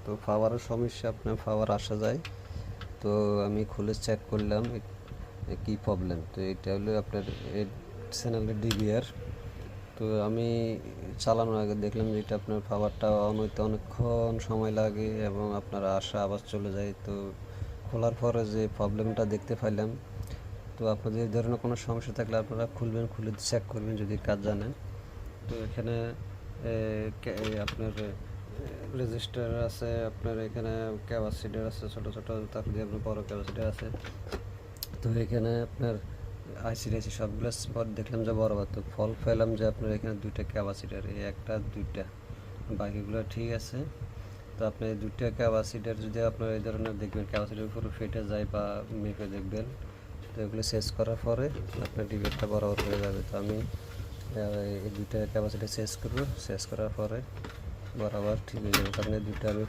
তো পাওয়ারের সমস্যা, আপনার পাওয়ার আসা যায়। তো আমি খুলে চেক করলাম কি প্রবলেম। তো এটা হলো আপনার চ্যানেলের ডিবিআর। তো আমি চালানোর আগে দেখলাম যে এটা আপনার পাওয়ারটা অন হইতে অনেকক্ষণ সময় লাগে এবং আপনার আসা আবার চলে যায়। তো খোলার পরে যে প্রবলেমটা দেখতে পাইলাম, তো আপনাদের এই ধরনের কোনো সমস্যা থাকলে আপনারা খুলবেন, খুলে চেক করবেন যদি কাজ জানেন। তো এখানে আপনার রেজিস্টার আছে, আপনার এখানে ক্যাপাসিটার আছে ছোটো ছোটো, তারপরে আপনার বড় ক্যাপাসিটার আছে। তো এখানে আপনার আইসি টাইসি সবগুলো স্পট দেখলাম যে বরাবর। তো ফল পেলাম যে আপনার এখানে দুইটা ক্যাপাসিটার, এই একটা দুইটা, বাকিগুলো ঠিক আছে। তো আপনি এই দুইটা ক্যাপাসিটার যদি আপনার এই ধরনের দেখবেন ক্যাপাসিটার উপরে ফেটে যায় বা মেপে দেখবেন, তো এগুলো চেঞ্জ করার পরে আপনার ডিবেটটা বরাবর হয়ে যাবে। তো আমি এই দুইটা ক্যাপাসিটি চেঞ্জ করবো, চেঞ্জ করার পরে বরাবর ঠিক হয়ে যাবে। কারণ এই দুইটা আমি